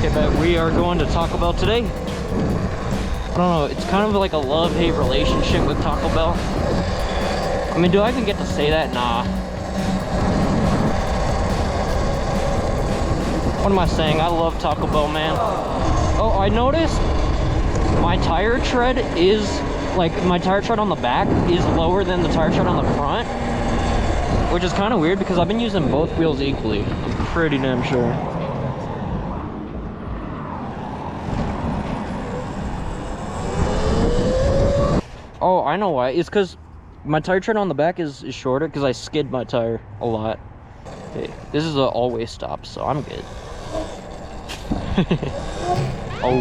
Okay, but we are going to Taco Bell today. I don't know, it's kind of like a love-hate relationship with Taco Bell. I mean, do I even get to say that? Nah. What am I saying? I love Taco Bell, man. Oh, I noticed my tire tread is, like, my tire tread on the back is lower than the tire tread on the front. Which is kind of weird because I've been using both wheels equally. I'm pretty damn sure. Oh, I know why. It's because my tire tread on the back is shorter because I skid my tire a lot. Okay, this is an always stop, so I'm good. Oh,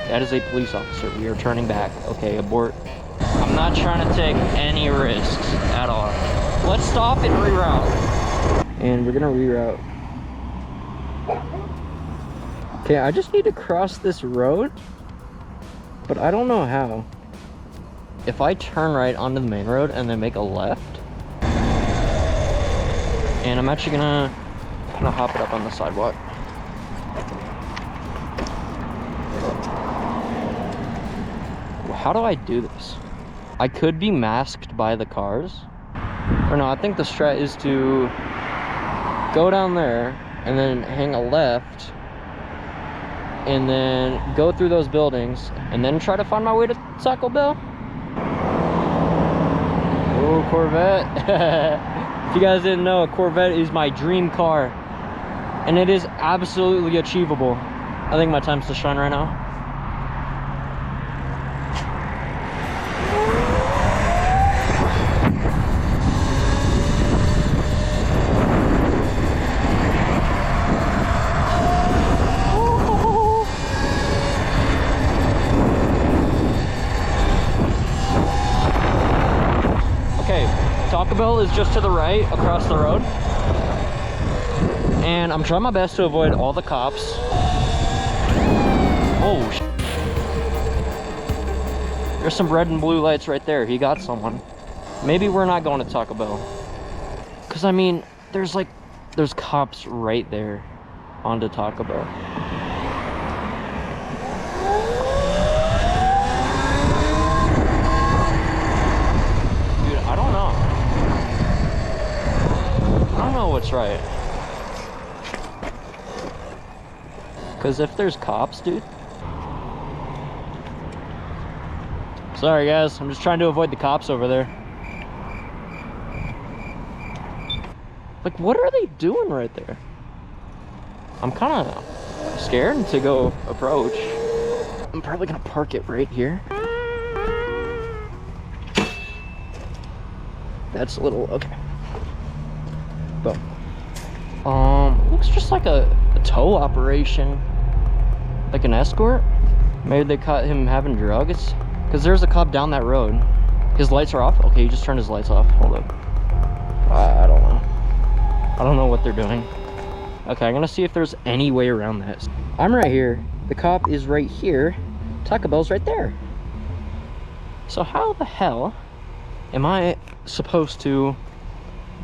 that is a police officer. We are turning back. Okay, abort. I'm not trying to take any risks at all. Let's stop and reroute. And we're gonna reroute. Okay, I just need to cross this road, but I don't know how. If I turn right onto the main road and then make a left, and I'm actually gonna hop it up on the sidewalk. How do I do this? I could be masked by the cars. Or no, I think the strat is to go down there and then hang a left and then go through those buildings and then try to find my way to Taco Bell. Oh, Corvette. If you guys didn't know, a Corvette is my dream car and it is absolutely achievable. I think my time's to shine right now. Taco Bell is just to the right across the road, and I'm trying my best to avoid all the cops. Oh, there's some red and blue lights right there. He got someone. Maybe we're not going to Taco Bell, because I mean there's cops right there onto Taco Bell. I don't know what's right. Because if there's cops, dude. Sorry guys, I'm just trying to avoid the cops over there. Like, what are they doing right there? I'm kind of scared to go approach. I'm probably gonna park it right here. That's a little, okay. Boom. Looks just like a tow operation. Like an escort. Maybe they caught him having drugs. Because there's a cop down that road. His lights are off? Okay, he just turned his lights off. Hold up. I don't know. I don't know what they're doing. Okay, I'm gonna see if there's any way around this. I'm right here. The cop is right here. Taco Bell's right there. So how the hell am I supposed to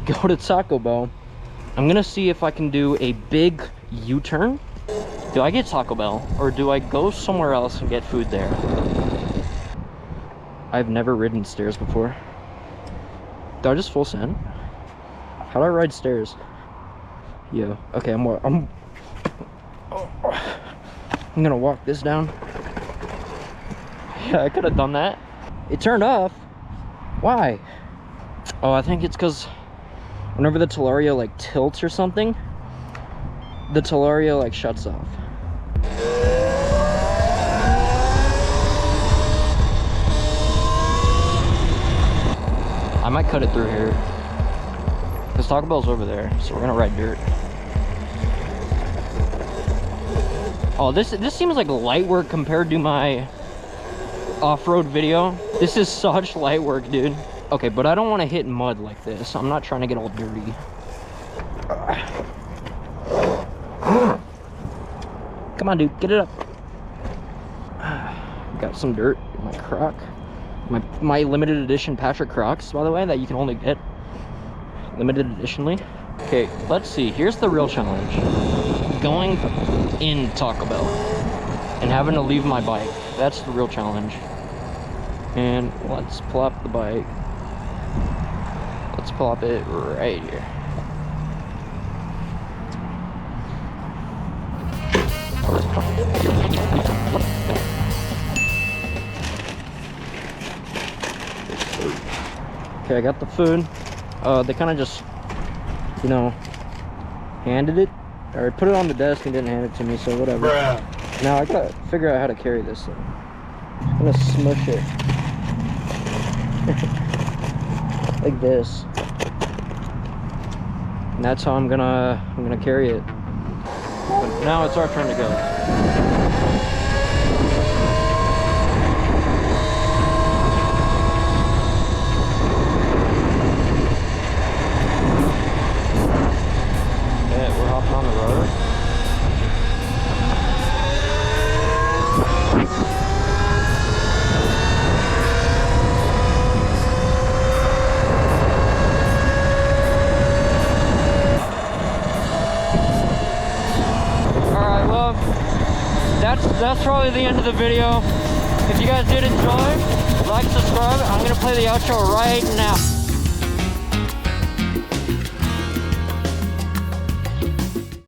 go to Taco Bell? I'm gonna see if I can do a big U-turn. Do I get Taco Bell or do I go somewhere else and get food there? I've never ridden stairs before. Do I just full send? How do I ride stairs? Yo, okay, I'm gonna walk this down. Yeah, I could have done that. It turned off. Why? Oh, I think it's because whenever the Talaria like tilts or something, the Talaria like shuts off. I might cut it through here because Taco Bell's over there, so we're gonna ride dirt. Oh, this seems like light work compared to my off-road video. This is such light work, dude. Okay, but I don't want to hit mud like this. I'm not trying to get all dirty. Come on, dude, get it up. Got some dirt in my croc. My limited edition Patrick Crocs, by the way, that you can only get limited editionally. Okay, let's see. Here's the real challenge. going in Taco Bell and having to leave my bike. That's the real challenge. And let's plop the bike. Let's plop it right here. Okay, I got the food. They kind of just, you know, handed it, or put it on the desk and didn't hand it to me, so whatever. Bruh. Now I gotta figure out how to carry this thing. I'm gonna smush it like this, and that's how I'm gonna carry it. But now it's our turn to go. On the road. Alright, well, that's probably the end of the video. If you guys did enjoy, like, subscribe. I'm gonna play the outro right now.